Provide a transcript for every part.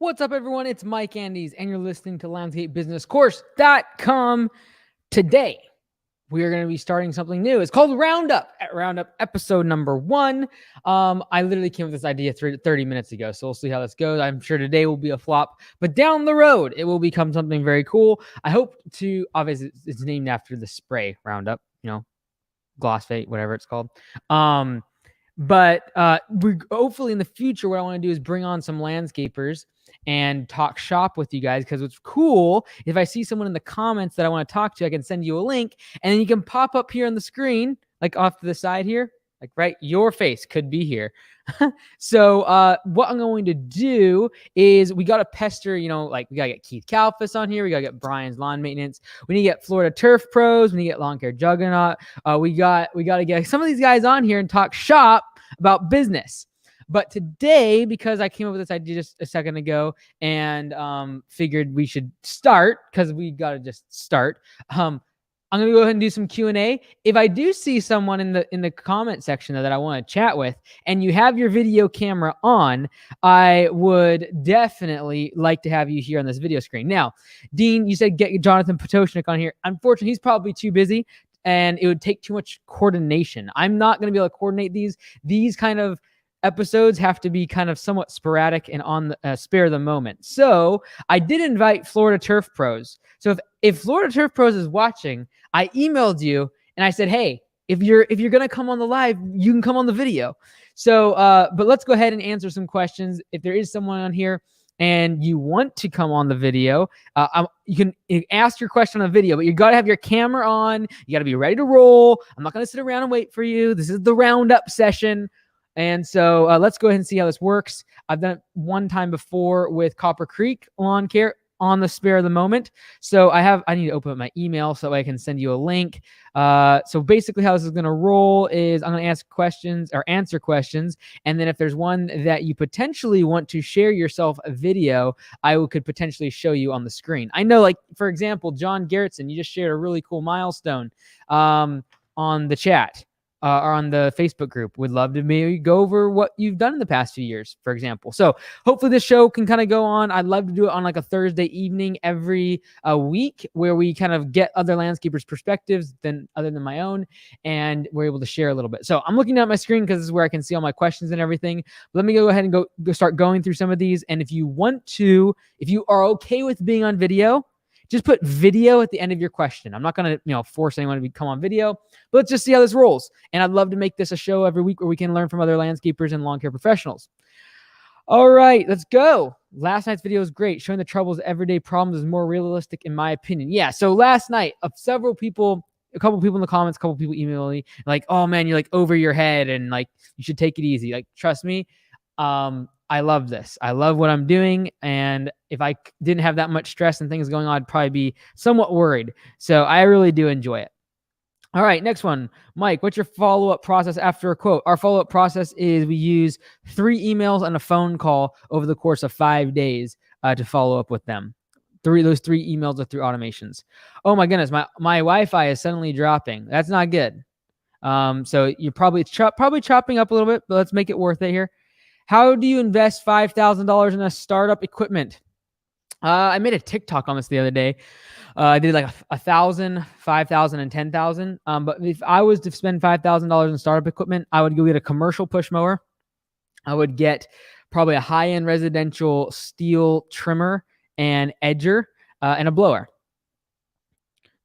What's up, everyone? It's Mike Andes, and you're listening to LandscapeBusinessCourse.com. Today, we are going to be starting something new. It's called Roundup, at Roundup episode number 1. I literally came up with this idea 30 minutes ago, so we'll see how this goes. I'm sure today will be a flop, but down the road, it will become something very cool. I hope to, obviously, it's named after the spray Roundup, Glossfate, whatever it's called. But we hopefully in the future, what I want to do is bring on some landscapers and talk shop with you guys, because what's cool, if I see someone in the comments that I want to talk to, I can send you a link, and then you can pop up here on the screen, like off to the side here, like right, your face could be here. So what I'm going to do is we got to pester, like we got to get Keith Kalfas on here. We got to get Brian's Lawn Maintenance. We need to get Florida Turf Pros. We need to get Lawn Care Juggernaut. We got to get some of these guys on here and talk shop about business. But today, because I came up with this idea just a second ago and figured we should start, because we got to just start, I'm going to go ahead and do some Q&A. If I do see someone in the comment section that I want to chat with, and you have your video camera on, I would definitely like to have you here on this video screen. Now, Dean, you said get Jonathan Potoshnik on here. Unfortunately, he's probably too busy, and it would take too much coordination. I'm not going to be able to coordinate these. These kind of episodes have to be kind of somewhat sporadic and on the spare of the moment. So I did invite Florida Turf Pros. So if Florida Turf Pros is watching, I emailed you and I said, hey, if you're going to come on the live, you can come on the video. So, but let's go ahead and answer some questions. If there is someone on here and you want to come on the video, you can ask your question on the video, but you got to have your camera on. You got to be ready to roll. I'm not going to sit around and wait for you. This is the roundup session. And so let's go ahead and see how this works. I've done it one time before with Copper Creek Lawn Care on the spare of the moment. So I need to open up my email so I can send you a link. So basically how this is going to roll is I'm going to ask questions or answer questions. And then if there's one that you potentially want to share yourself a video, I could potentially show you on the screen. I know, like, for example, John Garrettson, you just shared a really cool milestone on the chat. Or on the Facebook group. Would love to maybe go over what you've done in the past few years, for example. So hopefully this show can kind of go on. I'd love to do it on like a Thursday evening every week, where we kind of get other landscapers' perspectives other than my own, and we're able to share a little bit. So I'm looking at my screen because this is where I can see all my questions and everything. Let me go ahead and go start going through some of these. And if you are okay with being on video, just put video at the end of your question. I'm not going to, force anyone to come on video, but let's just see how this rolls. And I'd love to make this a show every week where we can learn from other landscapers and lawn care professionals. All right, let's go. Last night's video was great. Showing the troubles of everyday problems is more realistic, in my opinion. Yeah, so last night, a couple people in the comments, a couple people emailed me, like, oh man, you're like over your head and like you should take it easy. Like, trust me. I love this. I love what I'm doing. And if I didn't have that much stress and things going on, I'd probably be somewhat worried. So I really do enjoy it. All right, next one. Mike, what's your follow-up process after a quote? Our follow-up process is we use 3 emails and a phone call over the course of 5 days to follow up with them. Those 3 emails are through automations. Oh my goodness, my Wi-Fi is suddenly dropping. That's not good. So you're probably chopping up a little bit, but let's make it worth it here. How do you invest $5,000 in a startup equipment? I made a TikTok on this the other day. I did like 1,000, 5,000, and 10,000. But if I was to spend $5,000 in startup equipment, I would go get a commercial push mower. I would get probably a high-end residential steel trimmer and edger and a blower.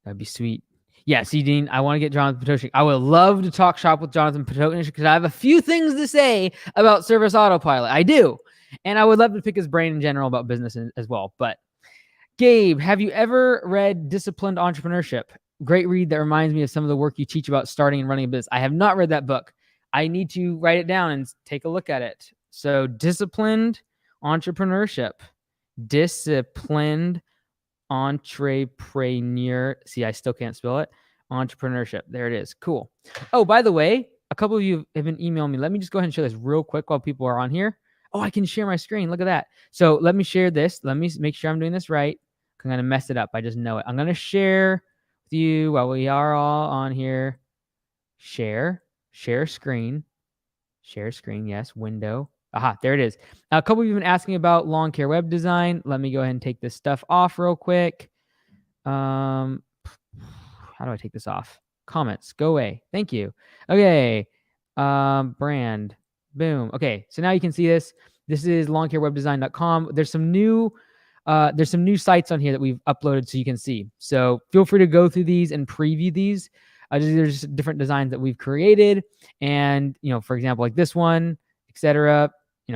That'd be sweet. Yeah, see, Dean, I want to get Jonathan Potoshnik. I would love to talk shop with Jonathan Potoshnik because I have a few things to say about Service Autopilot. I do. And I would love to pick his brain in general about business as well. But Gabe, have you ever read Disciplined Entrepreneurship? Great read that reminds me of some of the work you teach about starting and running a business. I have not read that book. I need to write it down and take a look at it. So Disciplined Entrepreneurship. Disciplined Entrepreneur. See, I still can't spell it. Entrepreneurship. There it is. Cool. Oh, by the way, a couple of you have been emailing me. Let me just go ahead and show this real quick while people are on here. Oh, I can share my screen. Look at that. So let me share this. Let me make sure I'm doing this right. I'm going to mess it up. I just know it. I'm going to share with you while we are all on here. Share screen. Share screen. Yes. Window. Aha, there it is. A couple of you have been asking about lawn care web design. Let me go ahead and take this stuff off real quick. How do I take this off? Comments, go away. Thank you. Okay. Brand. Boom. Okay. So now you can see this. This is lawncarewebdesign.com. There's some new sites on here that we've uploaded so you can see. So feel free to go through these and preview these. There's different designs that we've created. And, for example, like this one, etc. These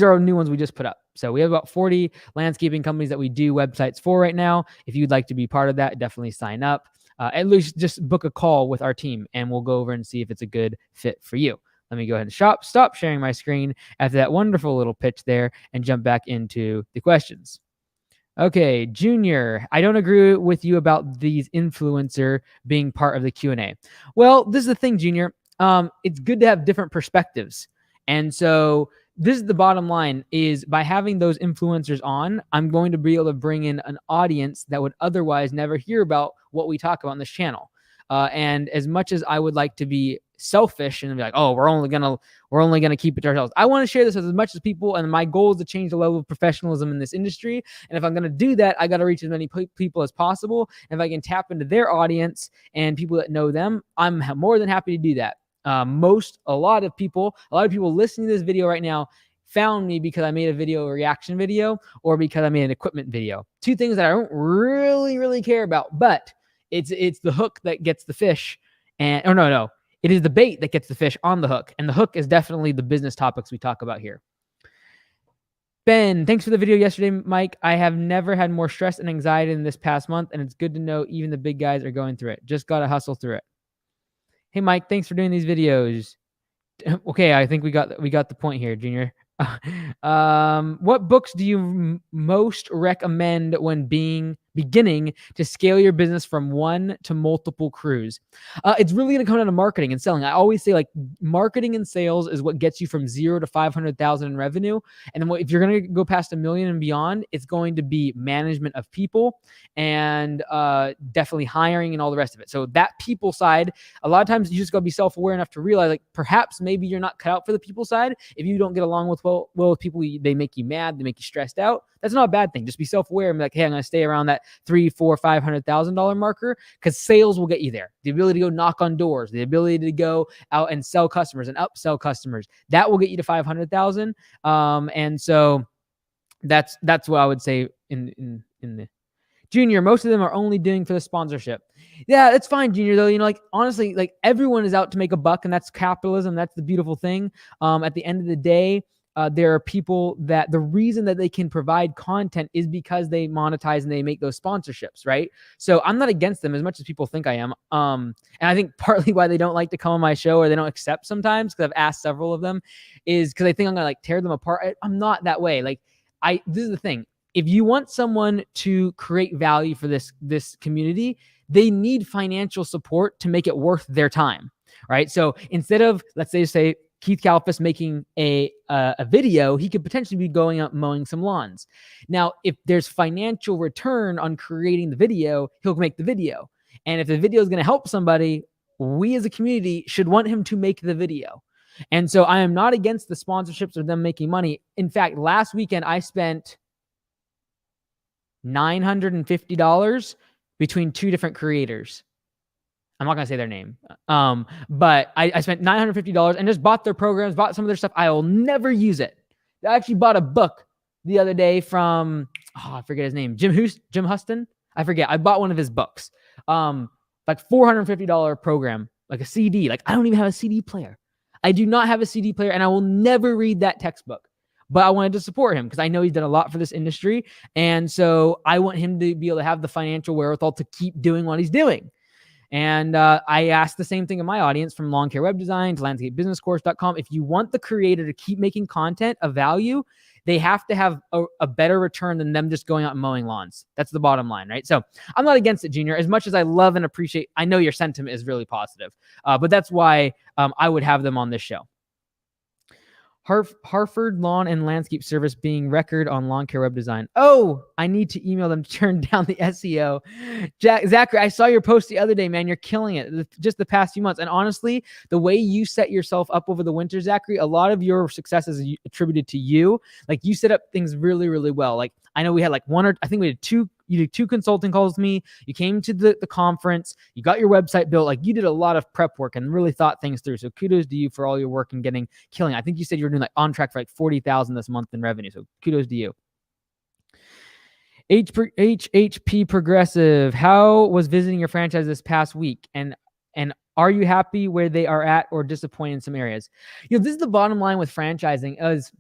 are all new ones we just put up. So we have about 40 landscaping companies that we do websites for right now. If you'd like to be part of that, definitely sign up. At least just book a call with our team and we'll go over and see if it's a good fit for you. Let me go ahead and stop sharing my screen after that wonderful little pitch there and jump back into the questions. Okay, Junior, I don't agree with you about these influencer being part of the Q&A. Well, this is the thing, Junior. It's good to have different perspectives. And so this is the bottom line, is by having those influencers on, I'm going to be able to bring in an audience that would otherwise never hear about what we talk about on this channel. And as much as I would like to be selfish and be like, oh, we're only gonna keep it to ourselves, I want to share this with as much as people, and my goal is to change the level of professionalism in this industry. And if I'm gonna do that, I got to reach as many people as possible. And if I can tap into their audience and people that know them, I'm more than happy to do that. A lot of people listening to this video right now found me because I made a reaction video, or because I made an equipment video. Two things that I don't really care about, but it's the hook that gets the fish. It is the bait that gets the fish on the hook. And the hook is definitely the business topics we talk about here. Ben, thanks for the video yesterday, Mike. I have never had more stress and anxiety in this past month, and it's good to know even the big guys are going through it. Just got to hustle through it. Hey, Mike, thanks for doing these videos. Okay, I think we got the point here, Junior. What books do you most recommend when beginning to scale your business from one to multiple crews? It's really going to come down to marketing and selling. I always say, like, marketing and sales is what gets you from 0 to 500,000 in revenue. And then if you're going to go past $1 million and beyond, it's going to be management of people and definitely hiring and all the rest of it. So that people side, a lot of times you just got to be self-aware enough to realize, like, perhaps maybe you're not cut out for the people side. If you don't get along with well with people, they make you mad, they make you stressed out. That's not a bad thing. Just be self-aware and be like, hey, I'm going to stay around that $300,000, $400,000, $500,000 marker, because sales will get you there. The ability to go knock on doors, the ability to go out and sell customers and upsell customers, that will get you to 500,000. And so that's what I would say in the Junior. Most of them are only doing for the sponsorship. Yeah, it's fine, Junior, though. Like, honestly, like, everyone is out to make a buck, and that's capitalism. That's the beautiful thing. At the end of the day, there are people that the reason that they can provide content is because they monetize and they make those sponsorships, right? So I'm not against them as much as people think I am. And I think partly why they don't like to come on my show, or they don't accept sometimes, because I've asked several of them, is because I think I'm gonna, like, tear them apart. I'm not that way. Like, this is the thing. If you want someone to create value for this community, they need financial support to make it worth their time, right? So instead of, let's say Keith Kalfas making a video, he could potentially be going out mowing some lawns. Now, if there's financial return on creating the video, he'll make the video. And if the video is going to help somebody, we as a community should want him to make the video. And so I am not against the sponsorships or them making money. In fact, last weekend I spent $950 between two different creators. I'm not going to say their name. But I spent $950 and just bought their programs, bought some of their stuff. I will never use it. I actually bought a book the other day from, I forget his name, Jim Huston. I forget. I bought one of his books. Like $450 program, like a CD. Like, I don't even have a CD player. I do not have a CD player, and I will never read that textbook. But I wanted to support him because I know he's done a lot for this industry. And so I want him to be able to have the financial wherewithal to keep doing what he's doing. And I asked the same thing in my audience, from Lawn Care Web Design to LandscapeBusinessCourse.com. If you want the creator to keep making content of value, they have to have a better return than them just going out and mowing lawns. That's the bottom line, right? So I'm not against it, Junior. As much as I love and appreciate, I know your sentiment is really positive. But that's why I would have them on this show. Harford Lawn and Landscape Service being record on lawn care web design. Oh, I need to email them to turn down the SEO. Zachary, I saw your post the other day, man. You're killing it just the past few months. And honestly, the way you set yourself up over the winter, Zachary, a lot of your success is attributed to you. Like you set up things really, really well. Like I know we had like you did two consulting calls with me. You came to the conference. You got your website built. Like you did a lot of prep work and really thought things through. So kudos to you for all your work and killing. I think you said you were doing like on track for like 40,000 this month in revenue. So kudos to you. HHP Progressive. How was visiting your franchise this past week? And are you happy where they are at or disappointed in some areas? This is the bottom line with franchising is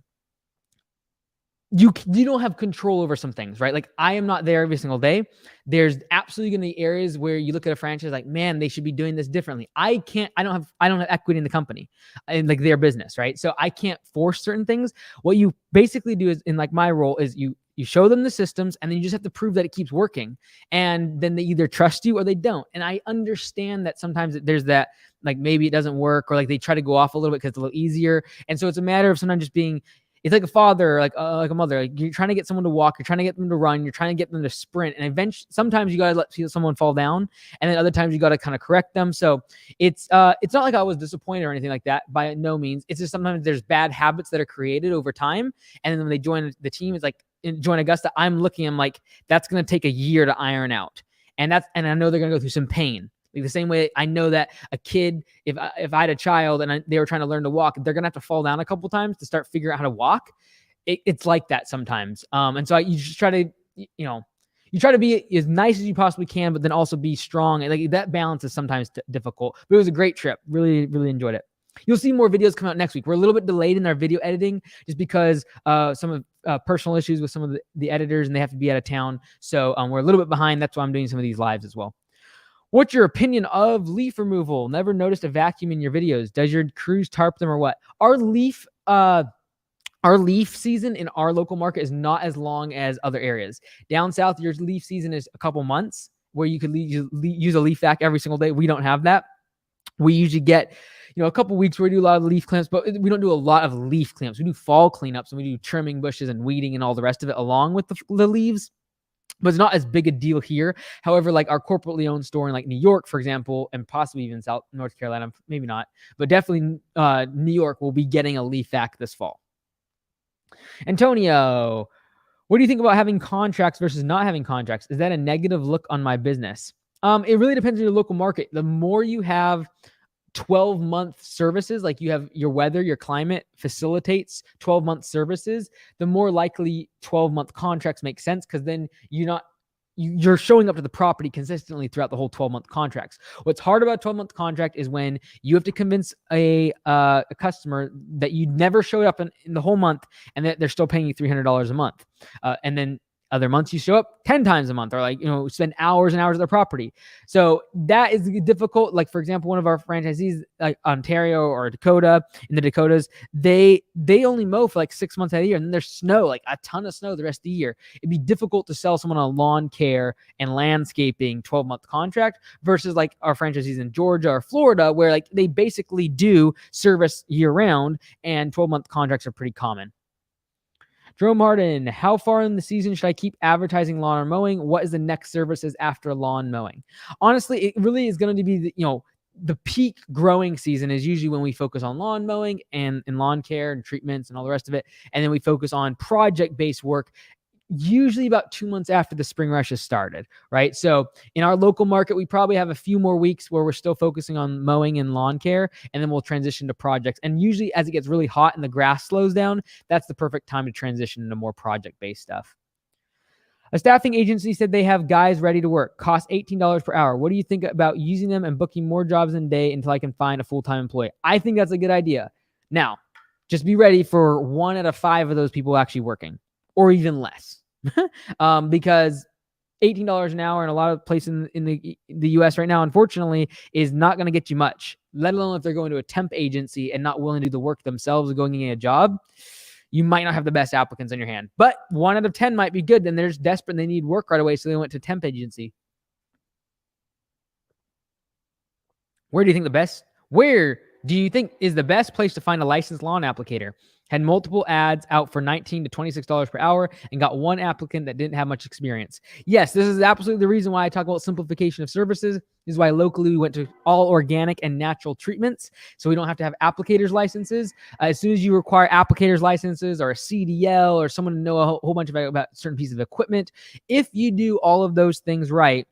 you don't have control over some things, right? Like I am not there every single day. There's absolutely going to be areas where you look at a franchise like, man, they should be doing this differently. I don't have equity in the company and like their business, right? So I can't force certain things. What you basically do is in like my role is you show them the systems and then you just have to prove that it keeps working. And then they either trust you or they don't. And I understand that sometimes there's that, like maybe it doesn't work or like they try to go off a little bit because it's a little easier. And so it's a matter of sometimes just being, it's like a father, like a mother. Like you're trying to get someone to walk, you're trying to get them to run, you're trying to get them to sprint, and eventually, sometimes you gotta let someone fall down, and then other times you gotta kind of correct them. So it's not like I was disappointed or anything like that. By no means. It's just sometimes there's bad habits that are created over time, and then when they join the team, it's like join Augusta. I'm like that's gonna take a year to iron out, and I know they're gonna go through some pain. Like the same way I know that a kid, if I had a child and they were trying to learn to walk, they're going to have to fall down a couple times to start figuring out how to walk. It's like that sometimes. And so you just try to, you try to be as nice as you possibly can, but then also be strong. And like that balance is sometimes difficult, but it was a great trip. Really, really enjoyed it. You'll see more videos come out next week. We're a little bit delayed in our video editing just because some of personal issues with some of the editors and they have to be out of town. So we're a little bit behind. That's why I'm doing some of these lives as well. What's your opinion of leaf removal? Never noticed a vacuum in your videos. Does your crews tarp them or what? Our leaf season in our local market is not as long as other areas. Down south, your leaf season is a couple months where you could use a leaf vac every single day. We don't have that. We usually get, a couple weeks where we do a lot of leaf cleanups, but we don't do a lot of leaf cleanups. We do fall cleanups and we do trimming bushes and weeding and all the rest of it along with the leaves. But it's not as big a deal here. However, like our corporately owned store in like New York, for example, and possibly even North Carolina, maybe not, but definitely New York will be getting a leaf vac this fall. Antonio, what do you think about having contracts versus not having contracts? Is that a negative look on my business? It really depends on your local market. The more you have 12-month services, like you have your weather, your climate facilitates 12-month services, the more likely 12-month contracts make sense because then you're showing up to the property consistently throughout the whole 12-month contracts. What's hard about a 12-month contract is when you have to convince a customer that you never showed up in the whole month and that they're still paying you $300 a month. And then other months you show up 10 times a month or like, spend hours and hours at their property. So that is difficult. Like for example, one of our franchisees, like Ontario or Dakota, in the Dakotas, they only mow for like 6 months out of the year. And then there's snow, like a ton of snow the rest of the year. It'd be difficult to sell someone a lawn care and landscaping 12-month contract versus like our franchisees in Georgia or Florida, where like they basically do service year round and 12-month contracts are pretty common. Jerome Harden, how far in the season should I keep advertising lawn or mowing? What is the next services after lawn mowing? Honestly, it really is going to be the peak growing season is usually when we focus on lawn mowing and lawn care and treatments and all the rest of it. And then we focus on project-based work usually about 2 months after the spring rush has started, right? So in our local market, we probably have a few more weeks where we're still focusing on mowing and lawn care, and then we'll transition to projects. And usually as it gets really hot and the grass slows down, that's the perfect time to transition into more project-based stuff. A staffing agency said they have guys ready to work, cost $18 per hour. What do you think about using them and booking more jobs in a day until I can find a full-time employee? I think that's a good idea. Now, just be ready for 1 out of 5 of those people actually working, or even less. Because $18 an hour in a lot of places in the US right now, unfortunately, is not going to get you much, let alone if they're going to a temp agency and not willing to do the work themselves of going in a job. You might not have the best applicants on your hand, but 1 out of 10 might be good. Then they're just desperate and they need work right away. So they went to temp agency. Where do you think the best Do you think is the best place to find a licensed lawn applicator? Had multiple ads out for $19 to $26 per hour and got one applicant that didn't have much experience. Yes, this is absolutely the reason why I talk about simplification of services. This is why locally we went to all organic and natural treatments, so we don't have to have applicators licenses. As soon as you require applicators licenses or a CDL or someone to know a whole bunch about certain pieces of equipment, if you do all of those things right,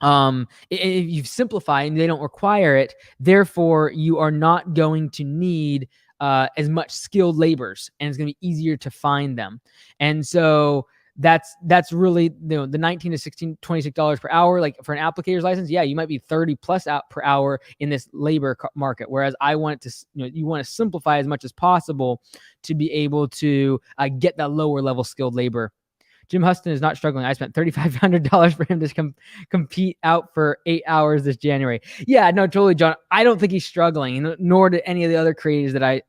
if you simplify and they don't require it, therefore you are not going to need as much skilled laborers, and it's going to be easier to find them. And so that's really, the $19 to $26 per hour, like for an applicator's license. Yeah, you might be 30 plus out per hour in this labor market. Whereas I want to, you want to simplify as much as possible to be able to get that lower level skilled labor. Jim Huston is not struggling. I spent $3,500 for him to compete out for 8 hours this January. Yeah, no, totally, John. I don't think he's struggling, nor did any of the other creators that I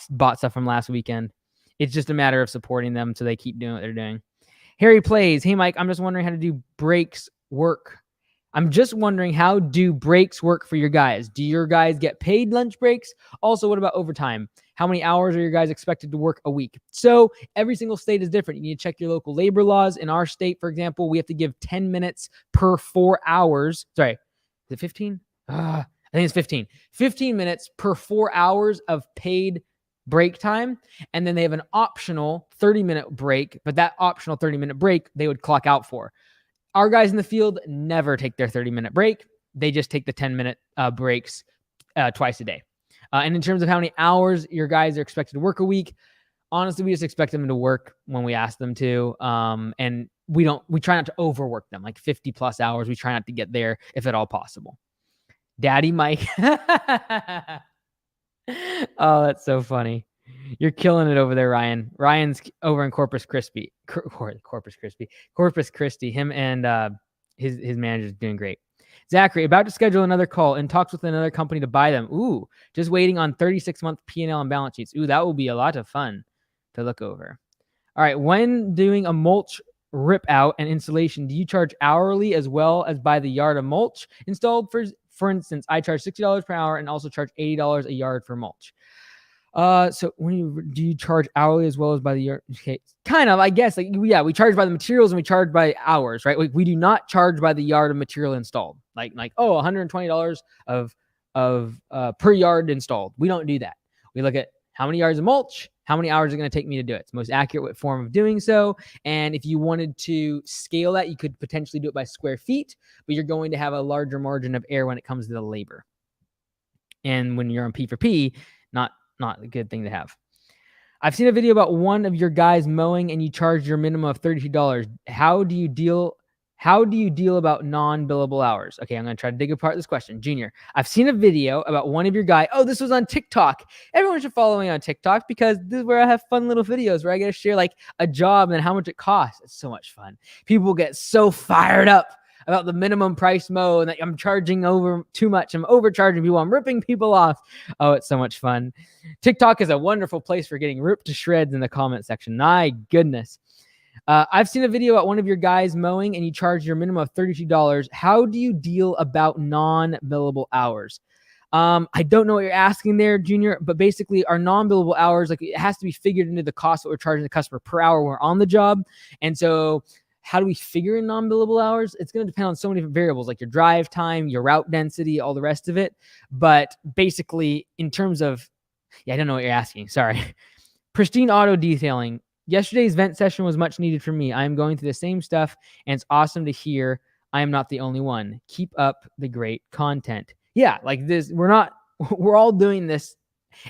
bought stuff from last weekend. It's just a matter of supporting them so they keep doing what they're doing. Harry Plays. Hey, Mike, I'm just wondering how to do breaks work. I'm just wondering, how do breaks work for your guys? Do your guys get paid lunch breaks? Also, what about overtime? How many hours are your guys expected to work a week? So every single state is different. You need to check your local labor laws. In our state, for example, we have to give 10 minutes per 4 hours. Sorry, is it 15? I think it's 15. 15 minutes per 4 hours of paid break time. And then they have an optional 30-minute break, but that optional 30-minute break they would clock out for. Our guys in the field never take their 30-minute break. They just take the 10-minute breaks twice a day. And in terms of how many hours your guys are expected to work a week, honestly, we just expect them to work when we ask them to. And we try not to overwork them, like 50 plus hours. We try not to get there if at all possible. Daddy Mike. Oh, that's so funny. You're killing it over there, Ryan. Ryan's over in Corpus Christi. Corpus Christi. Him and his manager's doing great. Zachary, about to schedule another call in talks with another company to buy them. Ooh, just waiting on 36-month P&L and balance sheets. Ooh, that will be a lot of fun to look over. All right, when doing a mulch rip out and installation, do you charge hourly as well as by the yard of mulch installed? For instance, I charge $60 per hour and also charge $80 a yard for mulch. So do you charge hourly as well as by the yard? Okay, kind of, I guess. Like, yeah, we charge by the materials and we charge by hours, right? We do not charge by the yard of material installed. Like $120 of per yard installed. We don't do that. We look at how many yards of mulch, how many hours are going to take me to do it. It's the most accurate form of doing so. And if you wanted to scale that, you could potentially do it by square feet, but you're going to have a larger margin of error when it comes to the labor. And when you're on P for P, not a good thing to have. I've seen a video about one of your guys mowing and you charge your minimum of $32. How do you deal about non-billable hours? Okay, I'm going to try to dig apart this question. Junior, I've seen a video about one of your guys. Oh, this was on TikTok. Everyone should follow me on TikTok because this is where I have fun little videos where I get to share like a job and how much it costs. It's so much fun. People get so fired up about the minimum price mow and that I'm charging over too much. I'm overcharging people. I'm ripping people off. Oh, it's so much fun. TikTok is a wonderful place for getting ripped to shreds in the comment section. My goodness. I've seen a video about one of your guys mowing and you charge your minimum of $32. How do you deal about non-billable hours? I don't know what you're asking there, Junior, but basically our non-billable hours, like it has to be figured into the cost that we're charging the customer per hour when we're on the job. And so how do we figure in non-billable hours? It's going to depend on so many different variables, like your drive time, your route density, all the rest of it. But basically, in terms of, I don't know what you're asking. Sorry. Pristine Auto Detailing. Yesterday's vent session was much needed for me. I am going through the same stuff, and it's awesome to hear I am not the only one. Keep up the great content. Yeah, like this, we're all doing this.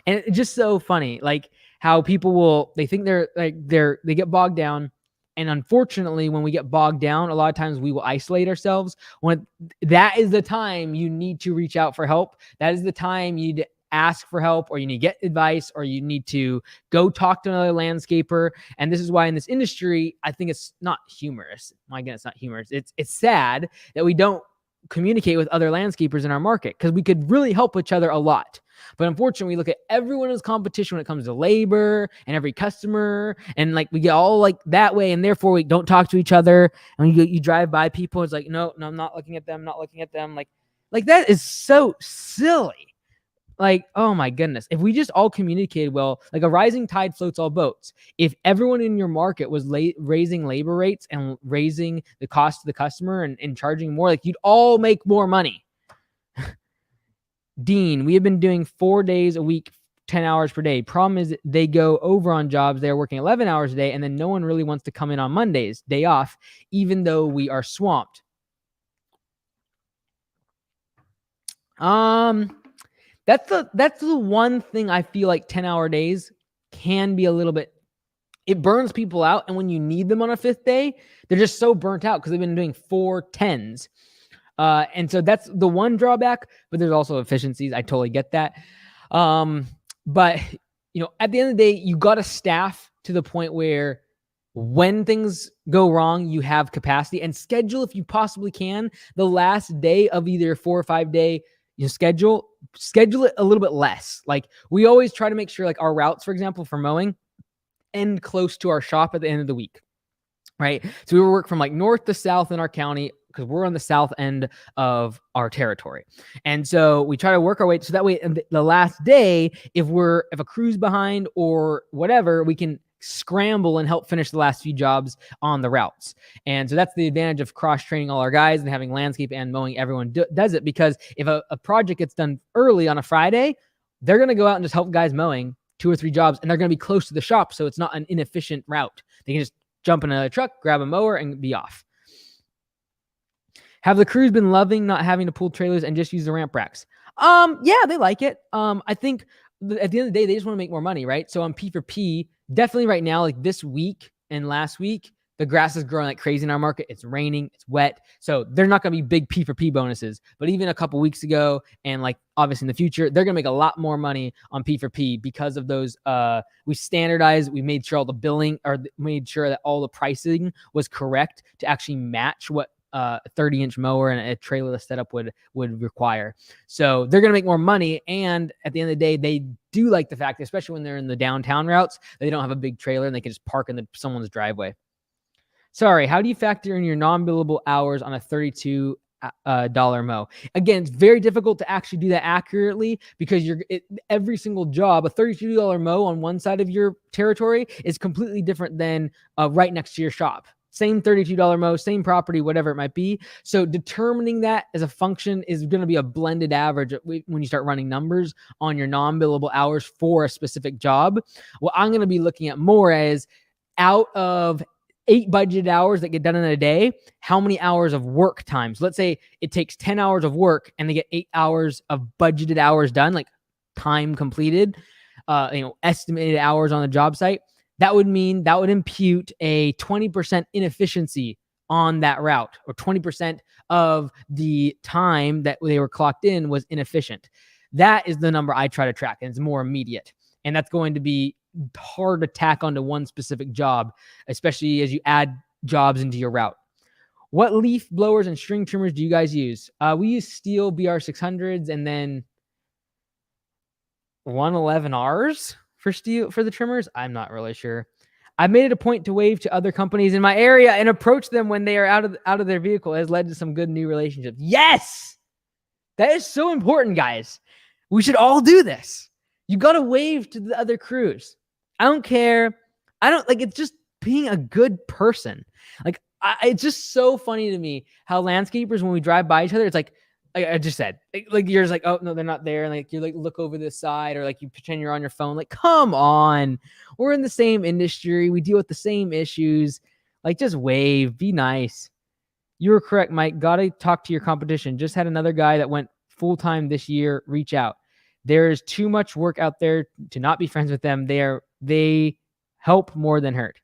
And it's just so funny, like how people they think they get bogged down. And unfortunately, when we get bogged down, a lot of times we will isolate ourselves. When that is the time you need to reach out for help. That is the time you need to ask for help, or you need to get advice, or you need to go talk to another landscaper. And this is why in this industry, I think it's not humorous. Again, it's not humorous. It's sad that we don't communicate with other landscapers in our market, because we could really help each other a lot. But unfortunately, we look at everyone as competition when it comes to labor and every customer, and like we get all like that way, and therefore we don't talk to each other. And when you drive by people, it's like, no, I'm not looking at them, not looking at them. Like, Like, that is so silly. Like, oh my goodness. If we just all communicated well, like a rising tide floats all boats. If everyone in your market was raising labor rates and raising the cost to the customer and charging more, like, you'd all make more money. Dean, we have been doing 4 days a week, 10 hours per day. Problem is they go over on jobs. They're working 11 hours a day, and then no one really wants to come in on Mondays, day off, even though we are swamped. That's the one thing I feel like 10-hour days can be a little bit, it burns people out. And when you need them on a 5th day, they're just so burnt out because they've been doing 4 10s. And so that's the one drawback, but there's also efficiencies. I totally get that. But at the end of the day, you got to staff to the point where when things go wrong, you have capacity, and schedule, if you possibly can, the last day of either 4 or 5 day schedule it a little bit less. Like, we always try to make sure, like, our routes, for example, for mowing end close to our shop at the end of the week, right? So we work from like north to south in our county because we're on the south end of our territory. And so we try to work our way so that way the last day, if a crew's behind or whatever, we can scramble and help finish the last few jobs on the routes. And so that's the advantage of cross-training all our guys and having landscape and mowing. Everyone does it, because if a project gets done early on a Friday, they're going to go out and just help guys mowing 2 or 3 jobs, and they're going to be close to the shop. So it's not an inefficient route. They can just jump in a truck, grab a mower, and be off. Have the crews been loving not having to pull trailers and just use the ramp racks? Yeah, they like it. I think at the end of the day, they just want to make more money, right? So on P4P, definitely right now, like this week and last week, the grass is growing like crazy in our market. It's raining, it's wet. So they're not going to be big P4P bonuses. But even a couple weeks ago, and like obviously in the future, they're going to make a lot more money on P4P because of those. We standardized, we made sure all the billing, or made sure that all the pricing was correct to actually match what a 30-inch mower and a trailerless setup would require. So they're going to make more money. And at the end of the day, they do like the fact, especially when they're in the downtown routes, they don't have a big trailer and they can just park in someone's driveway. Sorry, how do you factor in your non-billable hours on a $32 mow? Again, it's very difficult to actually do that accurately, because every single job, a $32 mow on one side of your territory is completely different than right next to your shop. Same $32 mow, same property, whatever it might be. So determining that as a function is going to be a blended average when you start running numbers on your non-billable hours for a specific job. What I'm going to be looking at more as, out of 8 budgeted hours that get done in a day, how many hours of work time? So let's say it takes 10 hours of work and they get 8 hours of budgeted hours done, like time completed, estimated hours on the job site. That would impute a 20% inefficiency on that route, or 20% of the time that they were clocked in was inefficient. That is the number I try to track, and it's more immediate. And that's going to be hard to tack onto one specific job, especially as you add jobs into your route. What leaf blowers and string trimmers do you guys use? We use Stihl BR600s and then 111Rs for Stihl for the trimmers. I'm not really sure. I've made it a point to wave to other companies in my area and approach them when they are out of their vehicle. It has led to some good new relationships. Yes! That is so important, guys. We should all do this. You got to wave to the other crews. I don't care. It's just being a good person. Like, it's just so funny to me how landscapers, when we drive by each other, it's like I just said, like, you're just like, oh no, they're not there. And like, you like look over this side, or like you pretend you're on your phone. Like, come on, we're in the same industry. We deal with the same issues. Like, just wave, be nice. You were correct, Mike. Got to talk to your competition. Just had another guy that went full-time this year reach out. There is too much work out there to not be friends with them. They help more than hurt.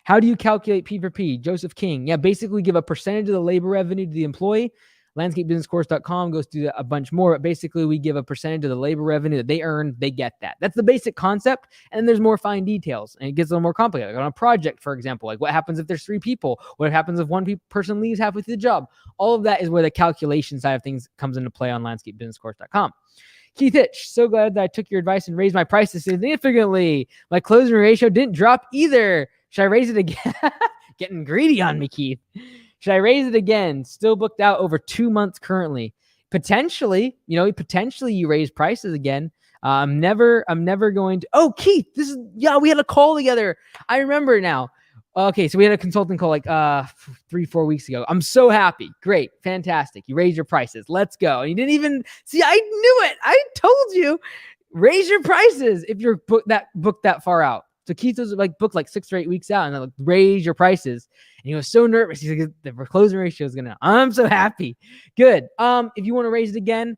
How do you calculate P4P? Joseph King. Yeah, basically give a percentage of the labor revenue to the employee. LandscapeBusinessCourse.com goes through a bunch more, but basically we give a percentage of the labor revenue that they earn. They get that. That's the basic concept. And there's more fine details, and it gets a little more complicated. Like on a project, for example, like what happens if there's 3 people? What happens if one person leaves halfway through the job? All of that is where the calculation side of things comes into play on LandscapeBusinessCourse.com. Keith Hitch, so glad that I took your advice and raised my prices significantly. My closing ratio didn't drop either. Should I raise it again? Getting greedy on me, Keith. Should I raise it again? Still booked out over 2 months currently. potentially you raise prices again. I'm never going to. Oh, Keith, we had a call together. I remember now. Okay, so we had a consulting call like 3-4 weeks ago. I'm so happy. Great, fantastic. You raised your prices. Let's go. And you didn't even see. I knew it. I told you, raise your prices if you're booked that far out. So Keith was like booked like 6 or 8 weeks out, and I like, raise your prices. And he was so nervous. He's like, the closing ratio is gonna. I'm so happy. Good. If you want to raise it again,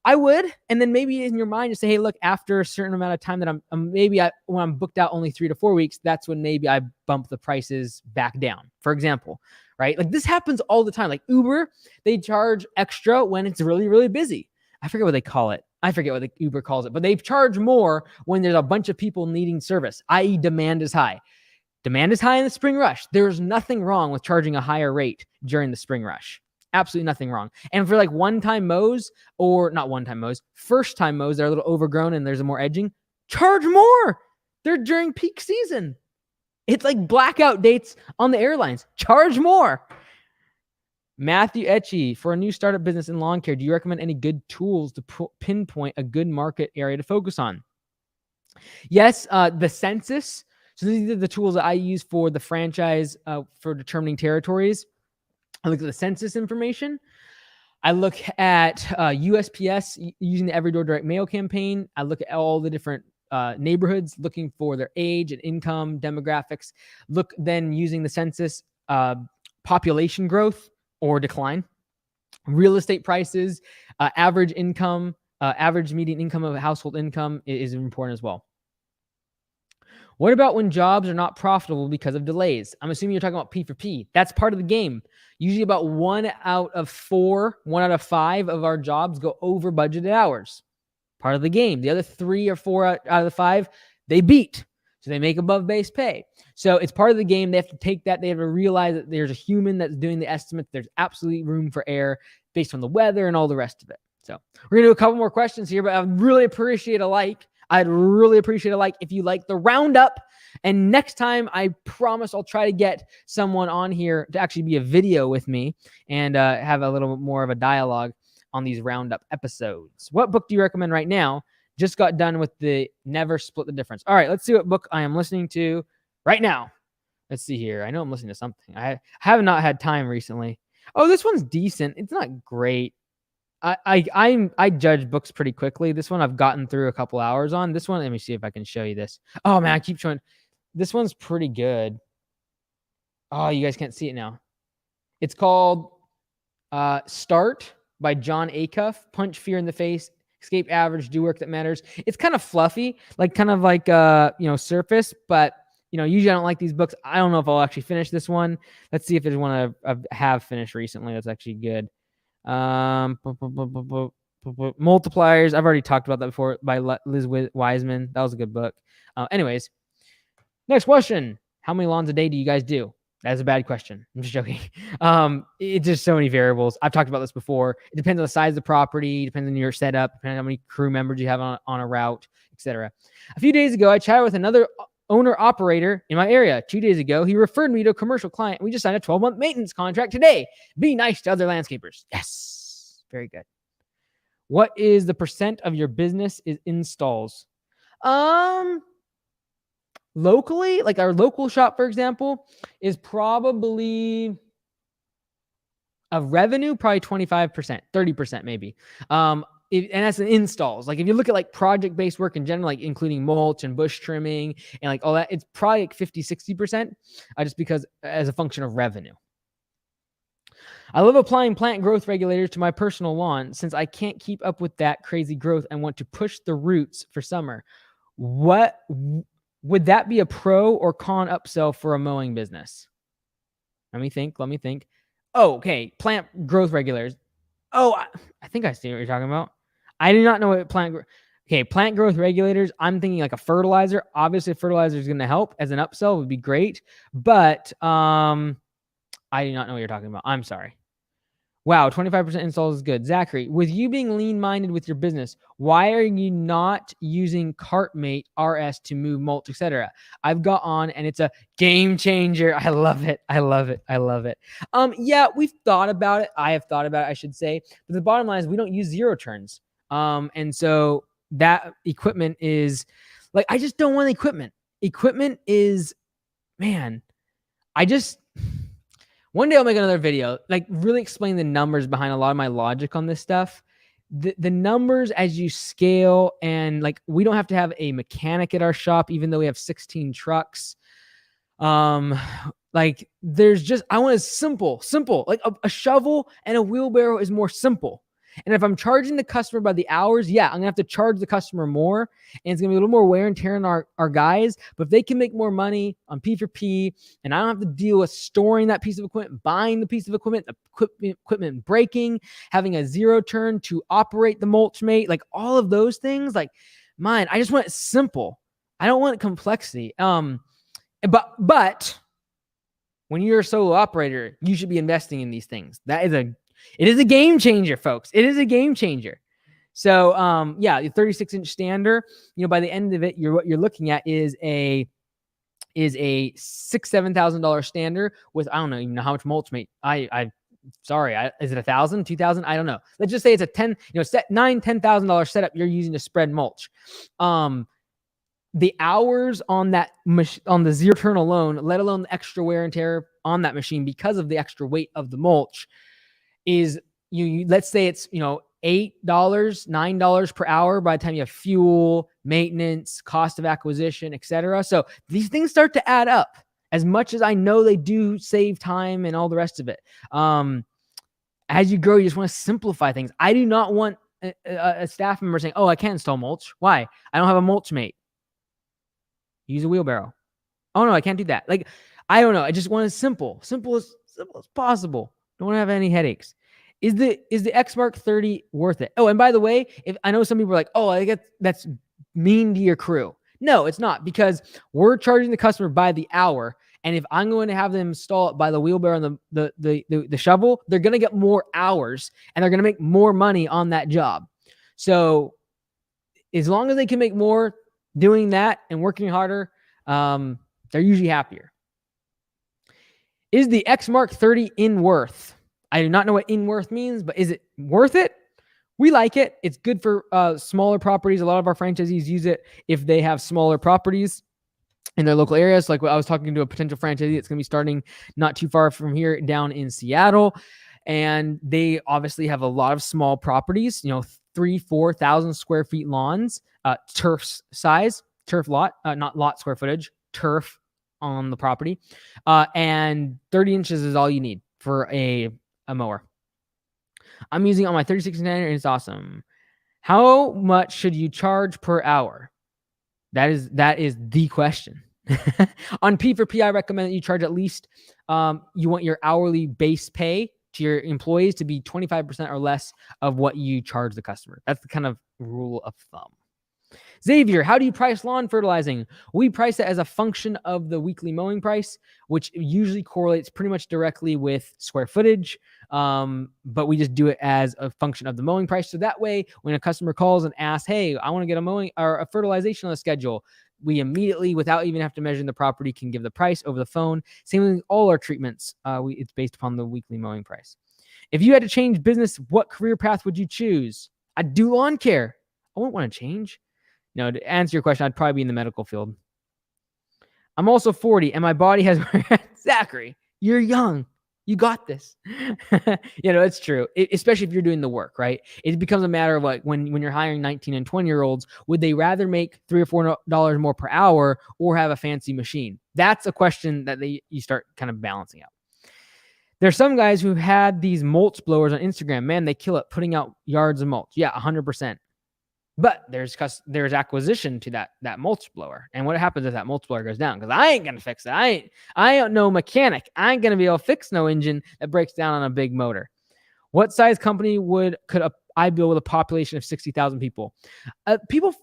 I would, and then maybe in your mind, just say, hey, look, after a certain amount of time that when I'm booked out only 3 to 4 weeks, that's when maybe I bump the prices back down, for example, right? Like this happens all the time. Like Uber, they charge extra when it's really, really busy. I forget what they call it. I forget what the Uber calls it, but they charge more when there's a bunch of people needing service, i.e. demand is high. Demand is high in the spring rush. There's nothing wrong with charging a higher rate during the spring rush. Absolutely nothing wrong. And for like one-time mows, or not one-time mows, first-time mows that are a little overgrown and there's more edging, charge more. They're during peak season. It's like blackout dates on the airlines. Charge more. Matthew Etchie, for a new startup business in lawn care, do you recommend any good tools to pinpoint a good market area to focus on? Yes, the census. So these are the tools that I use for the franchise for determining territories. I look at the census information. I look at USPS using the Every Door Direct Mail campaign. I look at all the different neighborhoods, looking for their age and income demographics. Look then using the census, population growth or decline, real estate prices, average income, average median income of a household income is important as well. What about when jobs are not profitable because of delays? I'm assuming you're talking about P4P. That's part of the game. Usually about 1 out of 5 of our jobs go over budgeted hours. Part of the game. The other 3 or 4 out of the 5, they beat. So they make above base pay. So it's part of the game. They have to take that. They have to realize that there's a human that's doing the estimates. There's absolutely room for error based on the weather and all the rest of it. So we're going to do a couple more questions here, but I'd really appreciate a like. I'd really appreciate a like if you like the roundup. And next time, I promise I'll try to get someone on here to actually be a video with me and have a little bit more of a dialogue on these roundup episodes. What book do you recommend right now? Just got done with the Never Split the Difference. All right, let's see what book I am listening to right now. Let's see here. I know I'm listening to something. I have not had time recently. Oh, this one's decent. It's not great. I judge books pretty quickly. This one I've gotten through a couple hours on. This one, let me see if I can show you this. Oh man, I keep showing. This one's pretty good. Oh, you guys can't see it now. It's called Start by Jon Acuff. Punch fear in the face, escape average, do work that matters. It's kind of fluffy, kind of like surface, but usually I don't like these books. I don't know if I'll actually finish this one. Let's see if there's one I have finished recently that's actually good. Multipliers. I've already talked about that before by Liz Wiseman. That was a good book. Anyways, next question. How many lawns a day do you guys do? That's a bad question. I'm just joking. It's just so many variables. I've talked about this before. It depends on the size of the property, depends on your setup, depending on how many crew members you have on a route, etc. A few days ago, I chatted with another owner-operator in my area. 2 days ago, he referred me to a commercial client. We just signed a 12-month maintenance contract today. Be nice to other landscapers. Yes. Very good. What is the % of your business is installs? Locally, like our local shop, for example, is probably of revenue, probably 25%, 30% maybe. And that's an installs. Like if you look at like project-based work in general, like including mulch and bush trimming and like all that, it's probably like 50, 60%, just because as a function of revenue. I love applying plant growth regulators to my personal lawn. Since I can't keep up with that crazy growth and want to push the roots for summer. What would that be, a pro or con upsell for a mowing business? Let me think. Oh, okay. Plant growth regulators. Oh, I think I see what you're talking about. I do not know what plant growth regulators. I'm thinking like a fertilizer. Obviously, fertilizer is going to help as an upsell, would be great. But I do not know what you're talking about. I'm sorry. Wow, 25% installs is good. Zachary, with you being lean-minded with your business, why are you not using CartMate RS to move mulch, etc.? I've got on and it's a game changer. I love it. I love it. I love it. Yeah, we've thought about it. I have thought about it, I should say. But the bottom line is we don't use zero turns. And so that equipment is like, I just don't want the equipment. Equipment is, man, one day I'll make another video, like really explain the numbers behind a lot of my logic on this stuff. The numbers as you scale, and like we don't have to have a mechanic at our shop, even though we have 16 trucks. Like there's just, I want a simple, like a shovel and a wheelbarrow is more simple. And if I'm charging the customer by the hours, yeah, I'm gonna have to charge the customer more, and it's gonna be a little more wear and tear on our guys. But if they can make more money on P4P, and I don't have to deal with storing that piece of equipment, buying the piece of equipment, the equipment breaking, having a zero turn to operate the Mulchmate, like all of those things, like mine, I just want it simple. I don't want complexity. But when you're a solo operator, you should be investing in these things. It is a game changer, folks. It is a game changer. So, yeah, the 36-inch stander, by the end of it, what you're looking at is a $7,000 stander with, I don't even know how much Mulchmate. Sorry, is it 1,000, 2,000? I don't know. Let's just say it's a $10,000 setup you're using to spread mulch. The hours on that on the zero turn alone, let alone the extra wear and tear on that machine because of the extra weight of the mulch, is let's say it's $8, $9 per hour by the time you have fuel, maintenance, cost of acquisition, etc. So these things start to add up. As much as I know they do save time and all the rest of it, as you grow, you just want to simplify things. I do not want a staff member saying, "Oh, I can't install mulch. Why? I don't have a Mulchmate. Use a wheelbarrow. Oh no, I can't do that." Like, I don't know. I just want it simple as possible. Don't want to have any headaches. Is the Exmark 30 worth it? Oh, and by the way, if I know some people are like, "Oh, I get that's mean to your crew." No, it's not, because we're charging the customer by the hour, and if I'm going to have them install it by the wheelbarrow and the shovel, they're going to get more hours and they're going to make more money on that job. So, as long as they can make more doing that and working harder, they're usually happier. Is the Exmark 30 in worth? I do not know what in worth means, but is it worth it? We like it. It's good for smaller properties. A lot of our franchisees use it if they have smaller properties in their local areas. Like, I was talking to a potential franchisee that's going to be starting not too far from here down in Seattle. And they obviously have a lot of small properties, 3,000-4,000 square feet lawns, turf size, turf lot, not lot square footage, turf on the property. And 30 inches is all you need for a mower. I'm using on my 36 standard and it's awesome. How much should you charge per hour? That is the question. On P4P, I recommend that you charge at least, you want your hourly base pay to your employees to be 25% or less of what you charge the customer. That's the kind of rule of thumb. Xavier, how do you price lawn fertilizing? We price it as a function of the weekly mowing price, which usually correlates pretty much directly with square footage. But we just do it as a function of the mowing price. So that way, when a customer calls and asks, "Hey, I want to get a mowing or a fertilization on the schedule," we immediately, without even have to measure the property, can give the price over the phone. Same with all our treatments. It's based upon the weekly mowing price. If you had to change business, what career path would you choose? I'd do lawn care. I wouldn't want to change. No, to answer your question, I'd probably be in the medical field. I'm also 40 and my body has... Zachary, you're young. You got this. It's true. Especially if you're doing the work, right? It becomes a matter of like when you're hiring 19 and 20-year-olds, would they rather make $3 or $4 more per hour or have a fancy machine? That's a question that you start kind of balancing out. There's some guys who had these mulch blowers on Instagram. Man, they kill it putting out yards of mulch. Yeah, 100%. But there's acquisition to that mulch blower. And what happens if that mulch blower goes down? Because I ain't going to fix it. I ain't no mechanic. I ain't going to be able to fix no engine that breaks down on a big motor. What size company could I build with a population of 60,000 people? People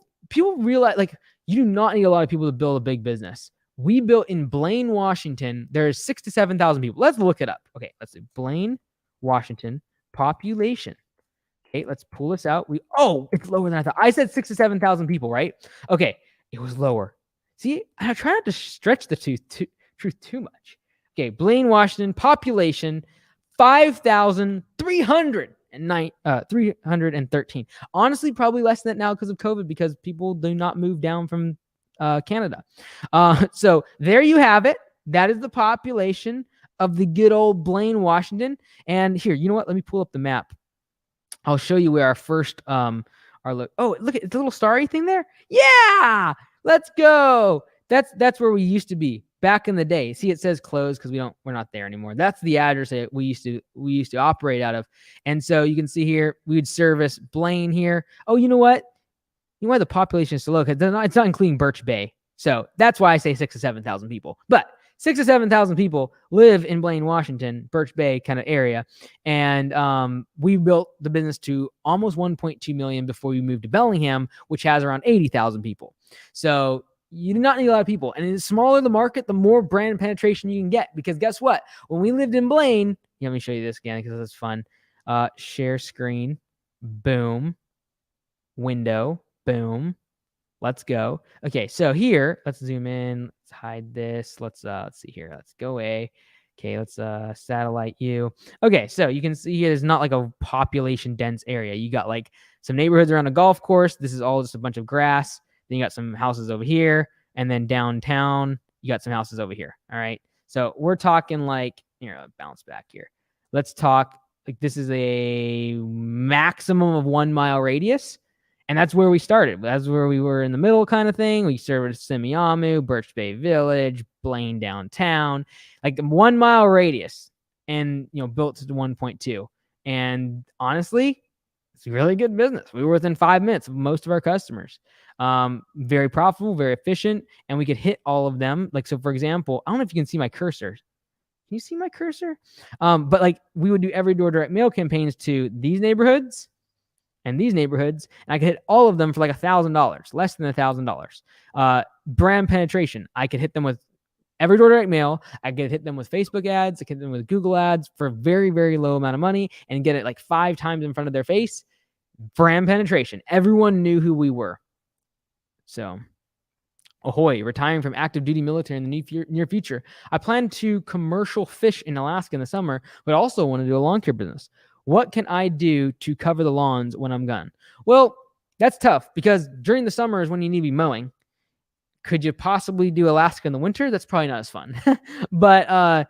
realize, like, you do not need a lot of people to build a big business. We built in Blaine, Washington. There is 6,000 to 7,000 people. Let's look it up. Okay, let's see. Blaine, Washington, population. Okay, let's pull this out. It's lower than I thought. I said 6,000 to 7,000 people, right? Okay, it was lower. See, I try not to stretch the truth too much. Okay, Blaine, Washington, population 5,313. Honestly, probably less than that now because of COVID, because people do not move down from Canada. So there you have it. That is the population of the good old Blaine, Washington. And here, you know what? Let me pull up the map. I'll show you where our first look at the little starry thing there. Yeah, let's go. That's where we used to be back in the day. See, it says closed because we're not there anymore. That's the address that we used to operate out of. And so you can see here, we would service Blaine here. Oh, you know what? You know why the population is so low? Because it's not including Birch Bay. So that's why I say 6,000 to 7,000 people. But 6,000 to 7,000 people live in Blaine, Washington, Birch Bay kind of area. And we built the business to almost 1.2 million before we moved to Bellingham, which has around 80,000 people. So you do not need a lot of people. And the smaller the market, the more brand penetration you can get. Because guess what? When we lived in Blaine, let me show you this again because it's fun. Share screen. Boom. Window. Boom. Let's go. Okay, so here, let's zoom in. Let's hide this. Let's see here. Let's go away. Okay, let's satellite you. Okay, so you can see it is not like a population dense area. You got like some neighborhoods around a golf course. This is all just a bunch of grass. Then you got some houses over here, and then downtown you got some houses over here. All right. So we're talking like, here, I'll bounce back here. Let's talk like this is a maximum of 1 mile radius. And that's where we started. That's where we were in the middle kind of thing. We serviced Semiahmoo, Birch Bay Village, Blaine downtown, like the 1 mile radius, and built to 1.2. And honestly, it's a really good business. We were within 5 minutes of most of our customers. Very profitable, very efficient, and we could hit all of them. Like, so for example, I don't know if you can see my cursor. Can you see my cursor? But like we would do every door direct mail campaigns to these neighborhoods and these neighborhoods, and I could hit all of them for like $1,000, less than $1,000. Brand penetration, I could hit them with every door direct mail. I could hit them with Facebook ads. I could hit them with Google ads for a very, very low amount of money and get it like 5 times in front of their face. Brand penetration. Everyone knew who we were. So, ahoy, retiring from active duty military in the near future. I plan to commercial fish in Alaska in the summer, but also want to do a lawn care business. What can I do to cover the lawns when I'm gone? Well, that's tough because during the summer is when you need to be mowing. Could you possibly do Alaska in the winter? That's probably not as fun. But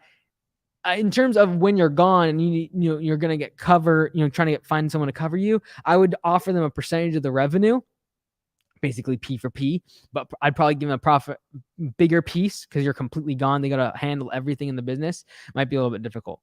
in terms of when you're gone and you're going to get cover, trying to find someone to cover you, I would offer them a percentage of the revenue, basically P for P, but I'd probably give them a bigger piece because you're completely gone. They got to handle everything in the business. Might be a little bit difficult.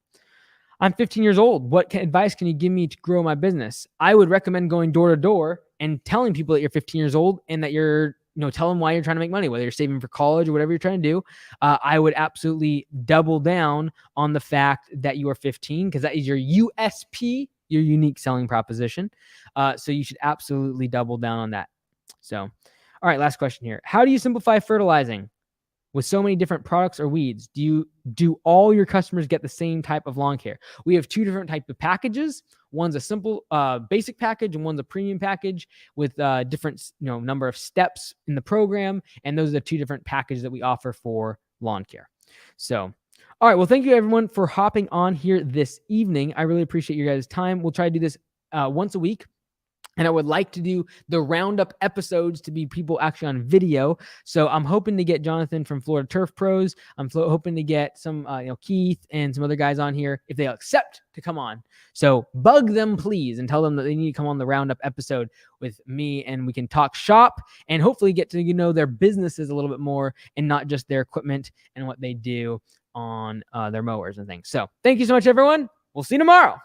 I'm 15 years old. What advice can you give me to grow my business? I would recommend going door to door and telling people that you're 15 years old and that you're, tell them why you're trying to make money, whether you're saving for college or whatever you're trying to do. I would absolutely double down on the fact that you are 15 because that is your USP, your unique selling proposition. So you should absolutely double down on that. So, all right, last question here. How do you simplify fertilizing with so many different products or weeds? Do all your customers get the same type of lawn care? We have 2 different types of packages. One's a simple basic package and one's a premium package with different number of steps in the program. And those are the 2 different packages that we offer for lawn care. So, all right. Well, thank you everyone for hopping on here this evening. I really appreciate your guys' time. We'll try to do this once a week. And I would like to do the roundup episodes to be people actually on video. So I'm hoping to get Jonathan from Florida Turf Pros. I'm hoping to get some, Keith and some other guys on here if they accept to come on. So bug them, please, and tell them that they need to come on the roundup episode with me, and we can talk shop and hopefully get to their businesses a little bit more and not just their equipment and what they do on their mowers and things. So thank you so much, everyone. We'll see you tomorrow.